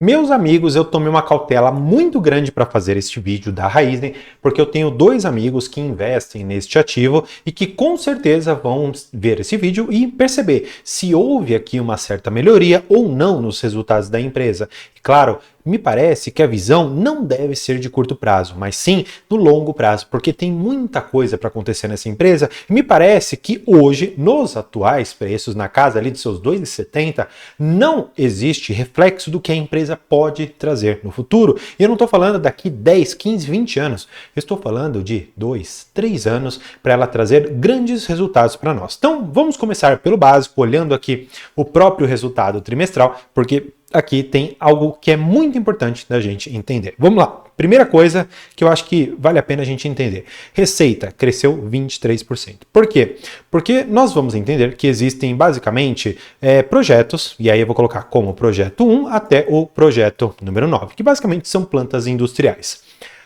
Meus amigos, eu tomei uma cautela muito grande para fazer este vídeo da Raizen, porque eu tenho dois amigos que investem neste ativo e que com certeza vão ver esse vídeo e perceber se houve aqui uma certa melhoria ou não nos resultados da empresa. E claro, me parece que a visão não deve ser de curto prazo, mas sim no longo prazo, porque tem muita coisa para acontecer nessa empresa e me parece que hoje, nos atuais preços, na casa ali de seus 2,70, não existe reflexo do que a empresa pode trazer no futuro. E eu não estou falando daqui 10, 15, 20 anos, eu estou falando de 2, 3 anos para ela trazer grandes resultados para nós. Então vamos começar pelo básico, olhando aqui o próprio resultado trimestral, porque aqui tem algo que é muito importante da gente entender. Vamos lá. Primeira coisa que eu acho que vale a pena a gente entender. Receita cresceu 23%. Por quê? Porque nós vamos entender que existem basicamente projetos, e aí eu vou colocar como projeto 1 até o projeto número 9, que basicamente são plantas industriais.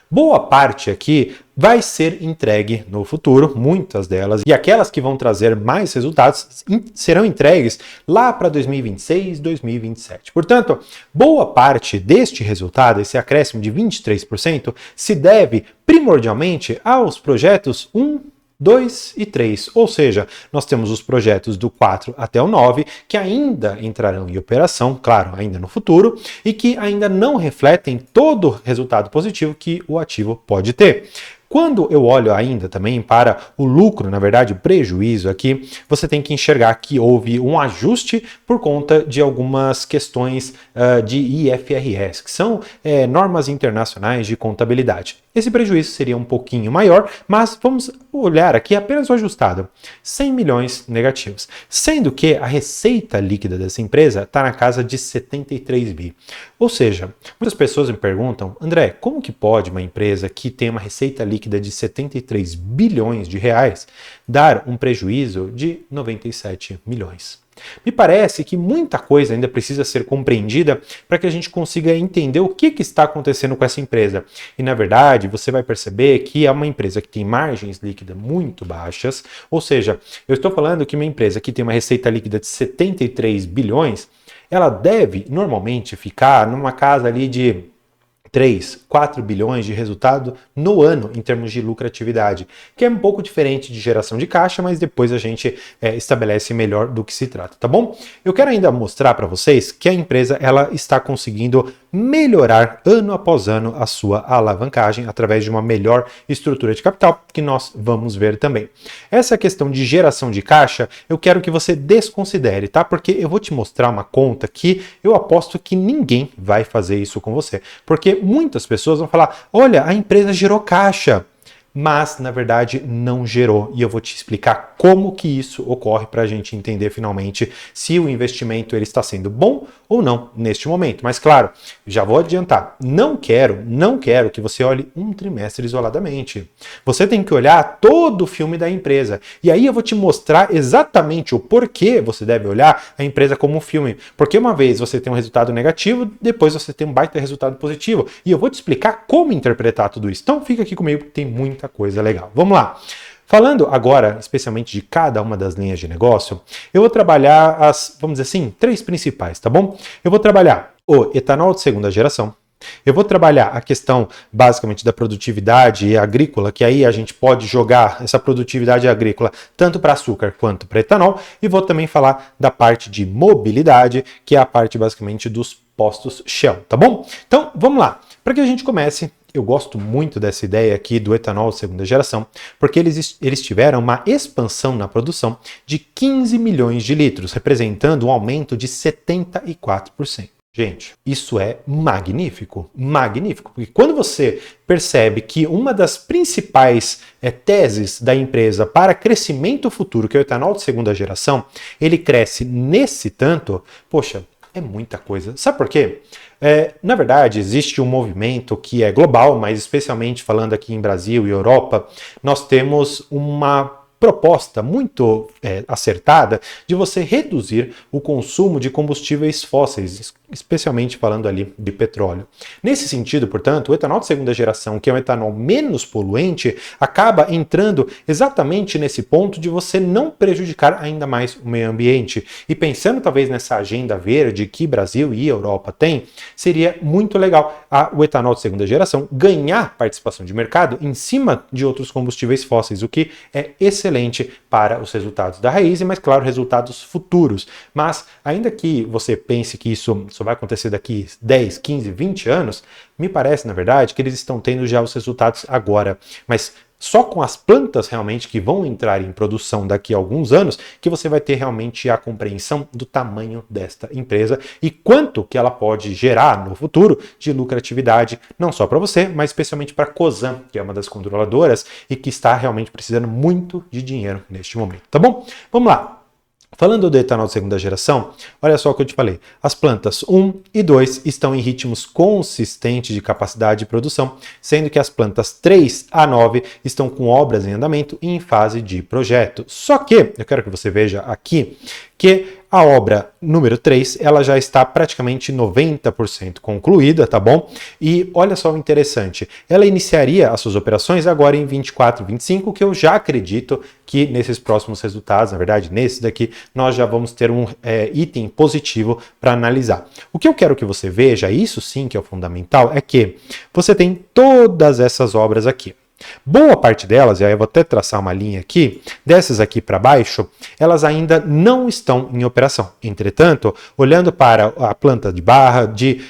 Boa parte aqui vai ser entregue no futuro, muitas delas, e aquelas que vão trazer mais resultados serão entregues lá para 2026, 2027. Portanto, boa parte deste resultado, esse acréscimo de 23%, se deve primordialmente aos projetos 1, 2 e 3, ou seja, nós temos os projetos do 4 até o 9 que ainda entrarão em operação, claro, ainda no futuro, e que ainda não refletem todo o resultado positivo que o ativo pode ter. Quando eu olho ainda também para o lucro, na verdade o prejuízo aqui, você tem que enxergar que houve um ajuste por conta de algumas questões de IFRS, que são normas internacionais de contabilidade. Esse prejuízo seria um pouquinho maior, mas vamos olhar aqui apenas o ajustado, 100 milhões negativos, sendo que a receita líquida dessa empresa está na casa de 73 bi. Ou seja, muitas pessoas me perguntam, André, como que pode uma empresa que tem uma receita líquida de 73 bilhões de reais dar um prejuízo de 97 milhões? Me parece que muita coisa ainda precisa ser compreendida para que a gente consiga entender o que está acontecendo com essa empresa. E na verdade, você vai perceber que é uma empresa que tem margens líquidas muito baixas, ou seja, eu estou falando que uma empresa que tem uma receita líquida de 73 bilhões, ela deve normalmente ficar numa casa ali de 3, 4 bilhões de resultado no ano em termos de lucratividade, que é um pouco diferente de geração de caixa, mas depois a gente estabelece melhor do que se trata, tá bom? Eu quero ainda mostrar para vocês que a empresa ela está conseguindo melhorar ano após ano a sua alavancagem através de uma melhor estrutura de capital, que nós vamos ver também. Essa questão de geração de caixa, eu quero que você desconsidere, tá? Porque eu vou te mostrar uma conta que eu aposto que ninguém vai fazer isso com você, porque muitas pessoas vão falar, olha, a empresa gerou caixa, mas na verdade não gerou, e eu vou te explicar como que isso ocorre para a gente entender finalmente se o investimento ele está sendo bom ou não neste momento. Mas claro, já vou adiantar, não quero que você olhe um trimestre isoladamente. Você tem que olhar todo o filme da empresa, e aí eu vou te mostrar exatamente o porquê você deve olhar a empresa como um filme, porque uma vez você tem um resultado negativo, depois você tem um baita resultado positivo, e eu vou te explicar como interpretar tudo isso. Então fica aqui comigo que tem muita coisa legal. Vamos lá. Falando agora, especialmente de cada uma das linhas de negócio, eu vou trabalhar as, vamos dizer assim, 3 principais, tá bom? Eu vou trabalhar o etanol de segunda geração, eu vou trabalhar a questão basicamente da produtividade agrícola, que aí a gente pode jogar essa produtividade agrícola tanto para açúcar quanto para etanol, e vou também falar da parte de mobilidade, que é a parte basicamente dos postos Shell, tá bom? Então, vamos lá. Para que a gente comece, eu gosto muito dessa ideia aqui do etanol de segunda geração, porque eles tiveram uma expansão na produção de 15 milhões de litros, representando um aumento de 74%. Gente, isso é magnífico, magnífico, porque quando você percebe que uma das principais teses da empresa para crescimento futuro, que é o etanol de segunda geração, ele cresce nesse tanto, poxa, é muita coisa. Sabe por quê? Na verdade, existe um movimento que é global, mas especialmente falando aqui em Brasil e Europa, nós temos uma proposta muito acertada de você reduzir o consumo de combustíveis fósseis, especialmente falando ali de petróleo. Nesse sentido, portanto, o etanol de segunda geração, que é um etanol menos poluente, acaba entrando exatamente nesse ponto de você não prejudicar ainda mais o meio ambiente. E pensando talvez nessa agenda verde que Brasil e Europa têm, seria muito legal o etanol de segunda geração ganhar participação de mercado em cima de outros combustíveis fósseis, o que é excelente para os resultados da Raízen, mas claro, resultados futuros. Mas ainda que você pense que isso só vai acontecer daqui 10, 15, 20 anos, me parece, na verdade, que eles estão tendo já os resultados agora. Mas só com as plantas realmente que vão entrar em produção daqui a alguns anos que você vai ter realmente a compreensão do tamanho desta empresa e quanto que ela pode gerar no futuro de lucratividade, não só para você, mas especialmente para a Cosan, que é uma das controladoras e que está realmente precisando muito de dinheiro neste momento, tá bom? Vamos lá. Falando do etanol de segunda geração, olha só o que eu te falei. As plantas 1 e 2 estão em ritmos consistentes de capacidade de produção, sendo que as plantas 3 a 9 estão com obras em andamento e em fase de projeto. Só que, eu quero que você veja aqui, que a obra número 3, ela já está praticamente 90% concluída, tá bom? E olha só o interessante, ela iniciaria as suas operações agora em 24 e 25, que eu já acredito que nesses próximos resultados, na verdade, nesse daqui, nós já vamos ter um item positivo para analisar. O que eu quero que você veja, isso sim que é o fundamental, é que você tem todas essas obras aqui. Boa parte delas, e aí eu vou até traçar uma linha aqui, dessas aqui para baixo, elas ainda não estão em operação. Entretanto, olhando para a planta de Barra, de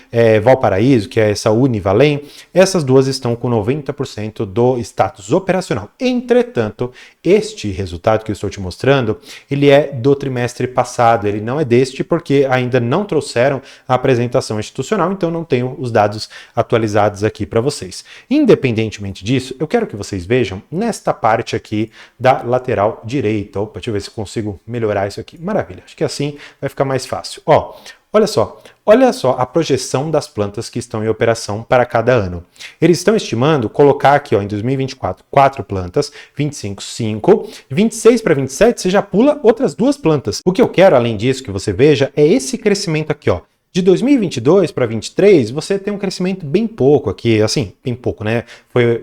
Valparaíso, que é essa Univalem, essas duas estão com 90% do status operacional. Entretanto, este resultado que eu estou te mostrando, ele é do trimestre passado, ele não é deste porque ainda não trouxeram a apresentação institucional, então não tenho os dados atualizados aqui para vocês. Independentemente disso, eu quero que vocês vejam nesta parte aqui da lateral direita. Opa, deixa eu ver se consigo melhorar isso aqui. Maravilha, acho que assim vai ficar mais fácil. Ó, olha só a projeção das plantas que estão em operação para cada ano. Eles estão estimando colocar aqui, ó, em 2024, 4 plantas, 25, 5, 26 para 27 você já pula outras 2 plantas. O que eu quero, além disso, que você veja é esse crescimento aqui, ó. De 2022 para 2023, você tem um crescimento bem pouco aqui, assim, bem pouco, né?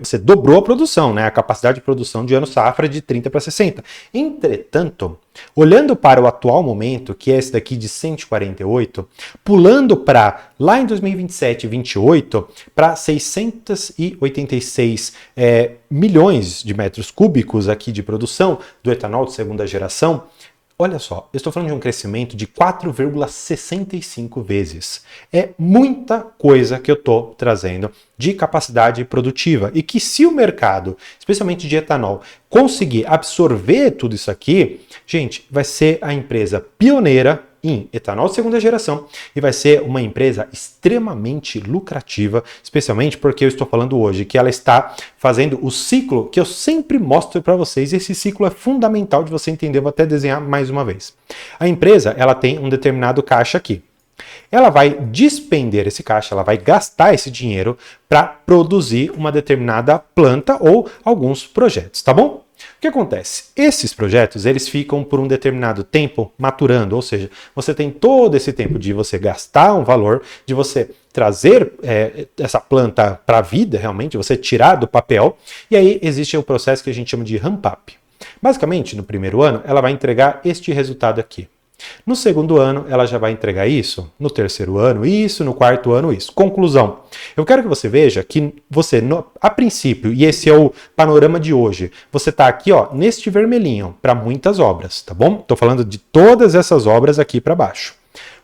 Você dobrou a produção, né? A capacidade de produção de ano safra de 30 para 60. Entretanto, olhando para o atual momento, que é esse daqui de 148, pulando para lá em 2027 e 2028, para 686 milhões de metros cúbicos aqui de produção do etanol de segunda geração, olha só, eu estou falando de um crescimento de 4,65 vezes. É muita coisa que eu estou trazendo de capacidade produtiva e que se o mercado, especialmente de etanol, conseguir absorver tudo isso aqui, gente, vai ser a empresa pioneira em etanol de segunda geração e vai ser uma empresa extremamente lucrativa, especialmente porque eu estou falando hoje que ela está fazendo o ciclo que eu sempre mostro para vocês. Esse ciclo é fundamental de você entender, vou até desenhar mais uma vez. A empresa, ela tem um determinado caixa aqui. Ela vai despender esse caixa, ela vai gastar esse dinheiro para produzir uma determinada planta ou alguns projetos, tá bom? O que acontece? Esses projetos, eles ficam por um determinado tempo maturando, ou seja, você tem todo esse tempo de você gastar um valor, de você trazer essa planta para a vida, realmente, você tirar do papel, e aí existe o processo que a gente chama de ramp-up. Basicamente, no primeiro ano, ela vai entregar este resultado aqui. No segundo ano, ela já vai entregar isso. No terceiro ano, isso. No quarto ano, isso. Conclusão. Eu quero que você veja que você, a princípio, e esse é o panorama de hoje, você está aqui, ó, neste vermelhinho, para muitas obras, tá bom? Estou falando de todas essas obras aqui para baixo.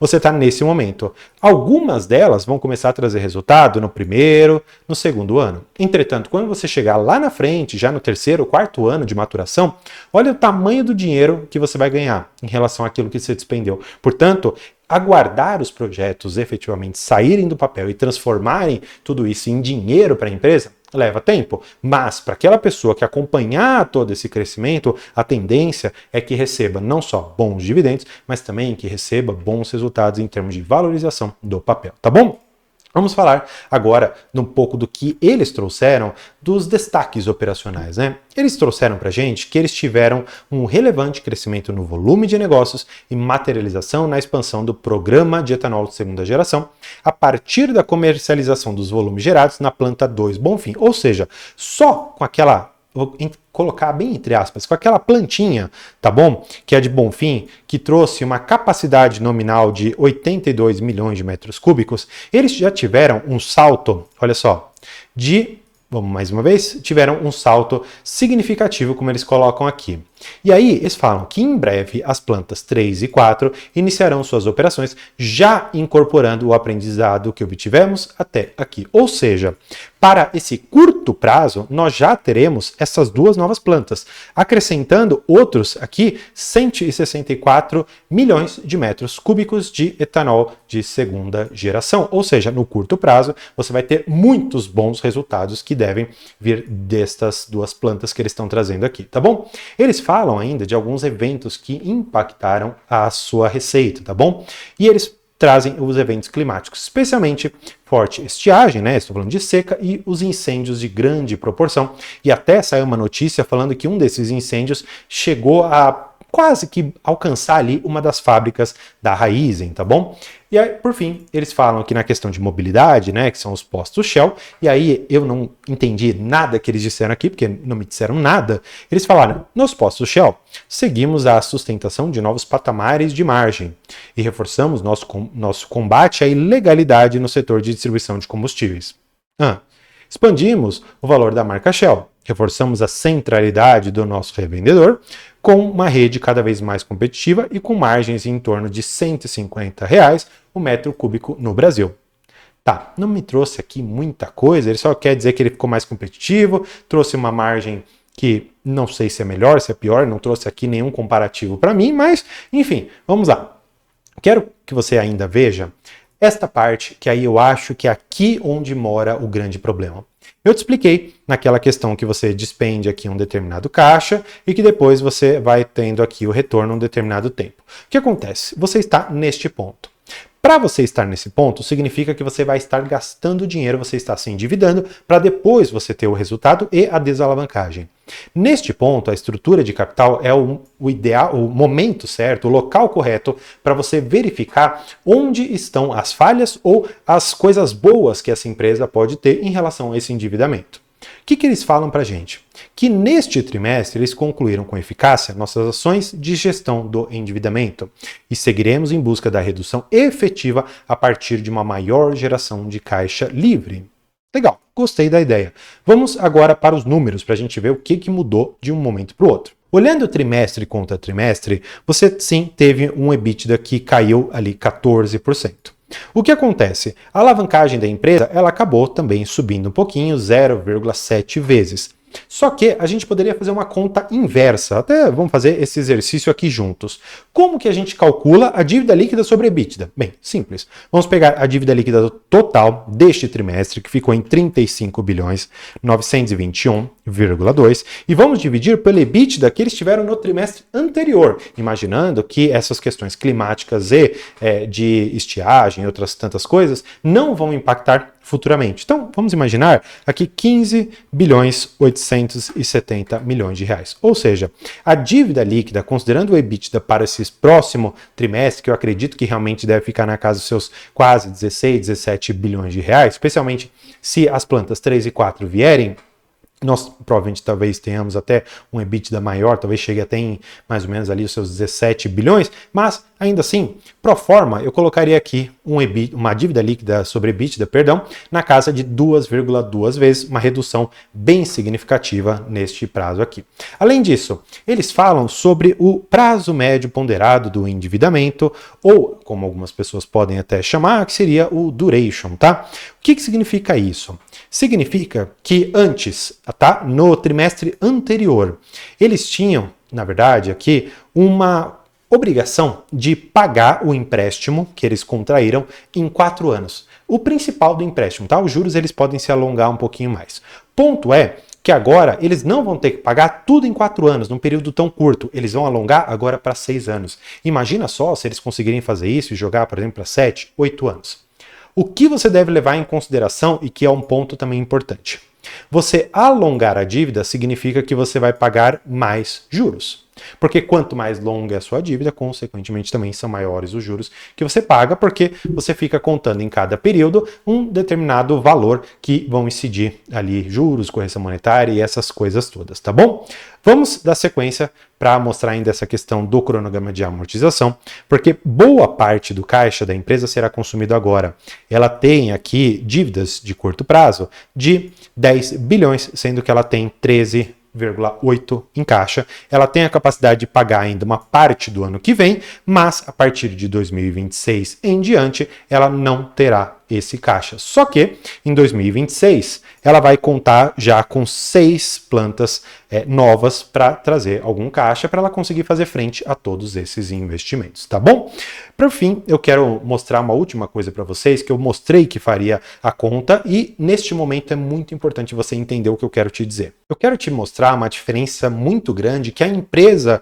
Você está nesse momento. Algumas delas vão começar a trazer resultado no primeiro, no segundo ano. Entretanto, quando você chegar lá na frente, já no terceiro, quarto ano de maturação, olha o tamanho do dinheiro que você vai ganhar em relação àquilo que você despendeu. Portanto, aguardar os projetos efetivamente saírem do papel e transformarem tudo isso em dinheiro para a empresa leva tempo, mas para aquela pessoa que acompanhar todo esse crescimento, a tendência é que receba não só bons dividendos, mas também que receba bons resultados em termos de valorização do papel, tá bom? Vamos falar agora um pouco do que eles trouxeram dos destaques operacionais, né? Eles trouxeram para a gente que eles tiveram um relevante crescimento no volume de negócios e materialização na expansão do programa de etanol de segunda geração a partir da comercialização dos volumes gerados na planta 2 Bonfim. Ou seja, só com aquela, vou colocar bem entre aspas, com aquela plantinha, tá bom? Que é de Bonfim, que trouxe uma capacidade nominal de 82 milhões de metros cúbicos, eles já tiveram um salto, olha só, vamos mais uma vez, tiveram um salto significativo, como eles colocam aqui. E aí, eles falam que em breve as plantas 3 e 4 iniciarão suas operações já incorporando o aprendizado que obtivemos até aqui. Ou seja, para esse curto prazo, nós já teremos essas duas novas plantas, acrescentando outros aqui 164 milhões de metros cúbicos de etanol de segunda geração. Ou seja, no curto prazo, você vai ter muitos bons resultados que devem vir destas duas plantas que eles estão trazendo aqui, tá bom? Eles falam ainda de alguns eventos que impactaram a sua receita, tá bom? E eles trazem os eventos climáticos, especialmente forte estiagem, né? Estou falando de seca, e os incêndios de grande proporção. E até saiu uma notícia falando que um desses incêndios chegou a quase que alcançar ali uma das fábricas da Raízen, tá bom? E aí, por fim, eles falam aqui na questão de mobilidade, né, que são os postos Shell, e aí eu não entendi nada que eles disseram aqui, porque não me disseram nada. Eles falaram, nos postos Shell, seguimos a sustentação de novos patamares de margem e reforçamos nosso combate à ilegalidade no setor de distribuição de combustíveis. Expandimos o valor da marca Shell, reforçamos a centralidade do nosso revendedor com uma rede cada vez mais competitiva e com margens em torno de R$ 150 o metro cúbico no Brasil. Tá, não me trouxe aqui muita coisa, ele só quer dizer que ele ficou mais competitivo, trouxe uma margem que não sei se é melhor, se é pior, não trouxe aqui nenhum comparativo para mim, mas enfim, vamos lá. Quero que você ainda veja esta parte, que aí eu acho que é aqui onde mora o grande problema. Eu te expliquei naquela questão que você despende aqui um determinado caixa e que depois você vai tendo aqui o retorno um determinado tempo. O que acontece? Você está neste ponto. Para você estar nesse ponto, significa que você vai estar gastando dinheiro, você está se endividando, para depois você ter o resultado e a desalavancagem. Neste ponto, a estrutura de capital é o ideal, o momento certo, o local correto para você verificar onde estão as falhas ou as coisas boas que essa empresa pode ter em relação a esse endividamento. O que eles falam para a gente? Que neste trimestre eles concluíram com eficácia nossas ações de gestão do endividamento e seguiremos em busca da redução efetiva a partir de uma maior geração de caixa livre. Legal, gostei da ideia. Vamos agora para os números para a gente ver o que mudou de um momento para o outro. Olhando trimestre contra trimestre, você sim teve um EBITDA que caiu ali 14%. O que acontece? A alavancagem da empresa ela acabou também subindo um pouquinho, 0,7 vezes. Só que a gente poderia fazer uma conta inversa, até vamos fazer esse exercício aqui juntos. Como que a gente calcula a dívida líquida sobre EBITDA? Bem, simples. Vamos pegar a dívida líquida total deste trimestre, que ficou em 35 bilhões 921,2, e vamos dividir pelo EBITDA que eles tiveram no trimestre anterior, imaginando que essas questões climáticas e de estiagem e outras tantas coisas não vão impactar futuramente. Então, vamos imaginar aqui 15 bilhões 870 milhões de reais. Ou seja, a dívida líquida, considerando o EBITDA para esse próximo trimestre, que eu acredito que realmente deve ficar na casa dos seus quase 16, 17 bilhões de reais, especialmente se as plantas 3 e 4 vierem, nós provavelmente talvez tenhamos até um EBITDA maior, talvez chegue até em mais ou menos ali os seus 17 bilhões, mas ainda assim, pro forma, eu colocaria aqui uma dívida líquida sobre EBITDA, na casa de 2,2 vezes, uma redução bem significativa neste prazo aqui. Além disso, eles falam sobre o prazo médio ponderado do endividamento, ou como algumas pessoas podem até chamar, que seria o duration, tá? O que significa isso? Significa que antes, tá? No trimestre anterior, eles tinham, na verdade, aqui uma obrigação de pagar o empréstimo que eles contraíram em 4 anos. O principal do empréstimo, tá? Os juros eles podem se alongar um pouquinho mais. Ponto é que agora eles não vão ter que pagar tudo em 4 anos, num período tão curto. Eles vão alongar agora para 6 anos. Imagina só se eles conseguirem fazer isso e jogar, por exemplo, para 7, 8 anos. O que você deve levar em consideração e que é um ponto também importante. Você alongar a dívida significa que você vai pagar mais juros. Porque quanto mais longa é a sua dívida, consequentemente também são maiores os juros que você paga, porque você fica contando em cada período um determinado valor que vão incidir ali juros, correção monetária e essas coisas todas, tá bom? Vamos dar sequência para mostrar ainda essa questão do cronograma de amortização, porque boa parte do caixa da empresa será consumido agora. Ela tem aqui dívidas de curto prazo de 10 bilhões, sendo que ela tem 13,8 em caixa. Ela tem a capacidade de pagar ainda uma parte do ano que vem, mas a partir de 2026 em diante, ela não terá esse caixa. Só que em 2026 ela vai contar já com 6 plantas novas para trazer algum caixa para ela conseguir fazer frente a todos esses investimentos, tá bom? Por fim, eu quero mostrar uma última coisa para vocês que eu mostrei que faria a conta e neste momento é muito importante você entender o que eu quero te dizer. Eu quero te mostrar uma diferença muito grande que a empresa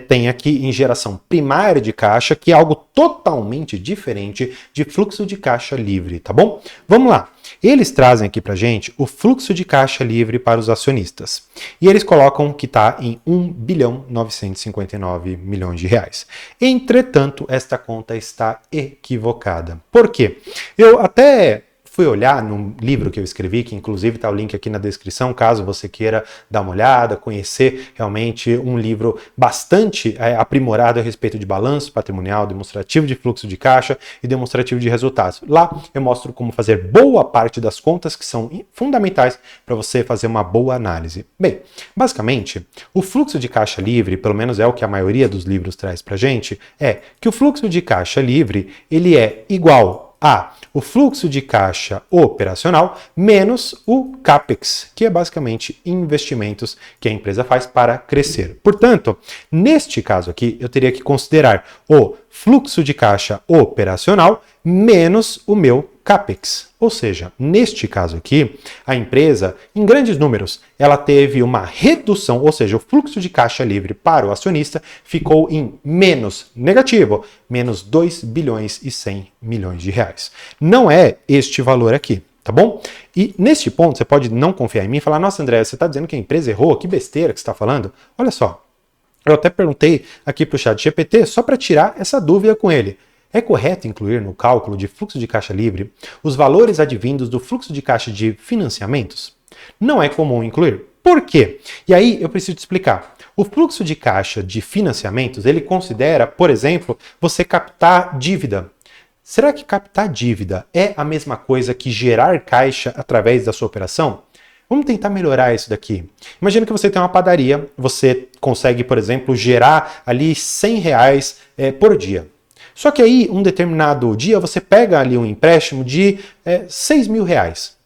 tem aqui em geração primária de caixa, que é algo totalmente diferente de fluxo de caixa livre, tá bom? Vamos lá. Eles trazem aqui pra gente o fluxo de caixa livre para os acionistas. E eles colocam que está em 1 bilhão 959 milhões de reais. Entretanto, esta conta está equivocada. Por quê? Eu até fui olhar num livro que eu escrevi, que inclusive está o link aqui na descrição, caso você queira dar uma olhada, conhecer realmente um livro bastante aprimorado a respeito de balanço patrimonial, demonstrativo de fluxo de caixa e demonstrativo de resultados. Lá eu mostro como fazer boa parte das contas que são fundamentais para você fazer uma boa análise. Bem, basicamente, o fluxo de caixa livre, pelo menos é o que a maioria dos livros traz para a gente, é que o fluxo de caixa livre ele é igual a o fluxo de caixa operacional menos o CAPEX, que é basicamente investimentos que a empresa faz para crescer. Portanto, neste caso aqui, eu teria que considerar o fluxo de caixa operacional menos o meu CAPEX. Ou seja, neste caso aqui, a empresa, em grandes números, ela teve uma redução, ou seja, o fluxo de caixa livre para o acionista ficou em menos negativo, menos 2 bilhões e 100 milhões de reais. Não é este valor aqui, tá bom? E neste ponto, você pode não confiar em mim e falar, nossa, André, você está dizendo que a empresa errou? Que besteira que você está falando. Olha só, eu até perguntei aqui para o ChatGPT só para tirar essa dúvida com ele. É correto incluir no cálculo de fluxo de caixa livre os valores advindos do fluxo de caixa de financiamentos? Não é comum incluir. Por quê? E aí eu preciso te explicar. O fluxo de caixa de financiamentos, ele considera, por exemplo, você captar dívida. Será que captar dívida é a mesma coisa que gerar caixa através da sua operação? Vamos tentar melhorar isso daqui. Imagina que você tem uma padaria, você consegue, por exemplo, gerar ali R$100 por dia. Só que aí, um determinado dia, você pega ali um empréstimo de R$6.000.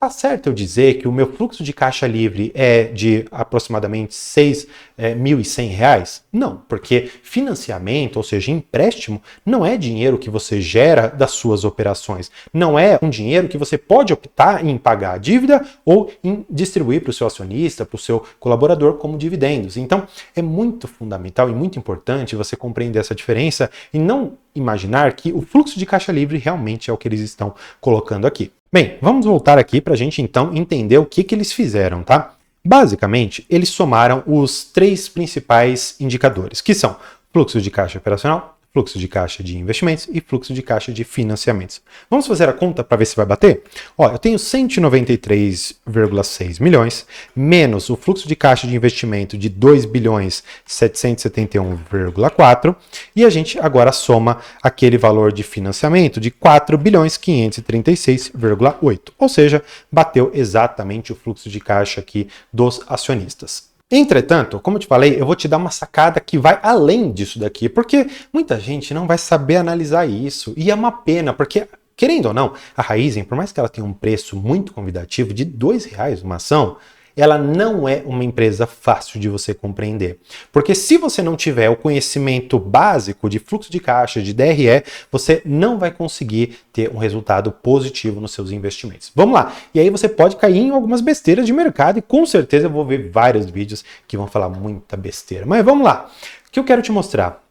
Tá certo eu dizer que o meu fluxo de caixa livre é de aproximadamente R$6.100? Não, porque financiamento, ou seja, empréstimo, não é dinheiro que você gera das suas operações. Não é um dinheiro que você pode optar em pagar a dívida ou em distribuir para o seu acionista, para o seu colaborador como dividendos. Então, é muito fundamental e muito importante você compreender essa diferença e não imaginar que o fluxo de caixa livre realmente é o que eles estão colocando aqui. Bem, vamos voltar aqui para a gente então entender o que eles fizeram, tá? Basicamente, eles somaram os 3 principais indicadores, que são fluxo de caixa operacional, fluxo de caixa de investimentos e fluxo de caixa de financiamentos. Vamos fazer a conta para ver se vai bater? Ó, eu tenho 193,6 milhões, menos o fluxo de caixa de investimento de 2 bilhões 771,4 e a gente agora soma aquele valor de financiamento de 4 bilhões 536,8, ou seja, bateu exatamente o fluxo de caixa aqui dos acionistas. Entretanto, como eu te falei, eu vou te dar uma sacada que vai além disso daqui, porque muita gente não vai saber analisar isso, e é uma pena, porque, querendo ou não, a Raizen, por mais que ela tenha um preço muito convidativo de R$2 uma ação, ela não é uma empresa fácil de você compreender. Porque se você não tiver o conhecimento básico de fluxo de caixa, de DRE, você não vai conseguir ter um resultado positivo nos seus investimentos. Vamos lá. E aí você pode cair em algumas besteiras de mercado e com certeza eu vou ver vários vídeos que vão falar muita besteira. Mas vamos lá. O que eu quero te mostrar?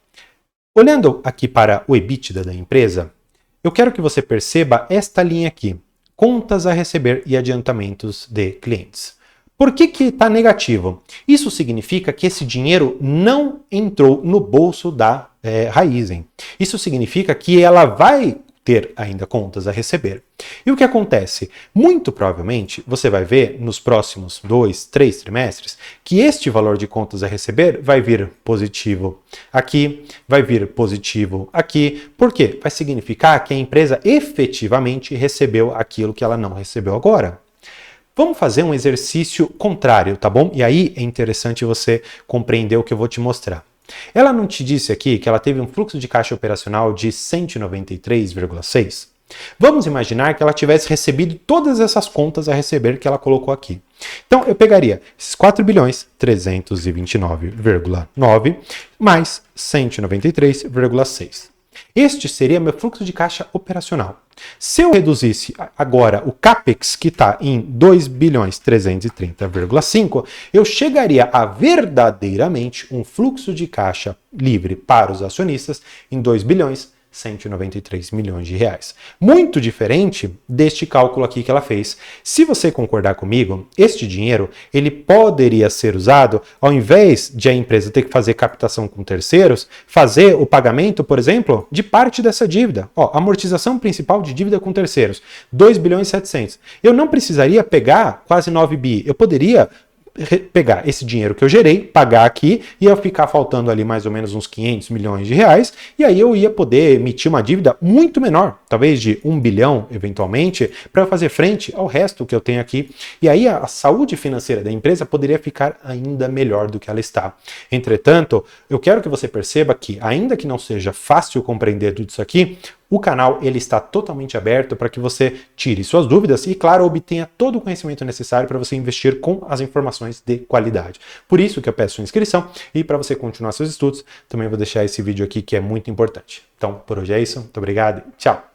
Olhando aqui para o EBITDA da empresa, eu quero que você perceba esta linha aqui, contas a receber e adiantamentos de clientes. Por que está negativo? Isso significa que esse dinheiro não entrou no bolso da Raizen. Isso significa que ela vai ter ainda contas a receber. E o que acontece? Muito provavelmente você vai ver nos próximos 2, 3 trimestres que este valor de contas a receber vai vir positivo aqui, vai vir positivo aqui. Por quê? Vai significar que a empresa efetivamente recebeu aquilo que ela não recebeu agora. Vamos fazer um exercício contrário, tá bom? E aí é interessante você compreender o que eu vou te mostrar. Ela não te disse aqui que ela teve um fluxo de caixa operacional de 193,6? Vamos imaginar que ela tivesse recebido todas essas contas a receber que ela colocou aqui. Então eu pegaria esses 4 bilhões 329,9 mais 193,6. Este seria meu fluxo de caixa operacional. Se eu reduzisse agora o CAPEX, que está em 2 bilhões 330,5, eu chegaria a verdadeiramente um fluxo de caixa livre para os acionistas em 2 bilhões 193 milhões de reais. Muito diferente deste cálculo aqui que ela fez. Se você concordar comigo, este dinheiro ele poderia ser usado, ao invés de a empresa ter que fazer captação com terceiros, fazer o pagamento, por exemplo, de parte dessa dívida. Ó, amortização principal de dívida com terceiros, 2 bilhões e 700. Eu não precisaria pegar quase 9 bi. Eu poderia pegar esse dinheiro que eu gerei, pagar aqui, e ia ficar faltando ali mais ou menos uns 500 milhões de reais, e aí eu ia poder emitir uma dívida muito menor, talvez de 1 bilhão, eventualmente, para fazer frente ao resto que eu tenho aqui. E aí a saúde financeira da empresa poderia ficar ainda melhor do que ela está. Entretanto, eu quero que você perceba que, ainda que não seja fácil compreender tudo isso aqui, o canal ele está totalmente aberto para que você tire suas dúvidas e, claro, obtenha todo o conhecimento necessário para você investir com as informações de qualidade. Por isso que eu peço sua inscrição e para você continuar seus estudos, também vou deixar esse vídeo aqui que é muito importante. Então, por hoje é isso. Muito obrigado e tchau!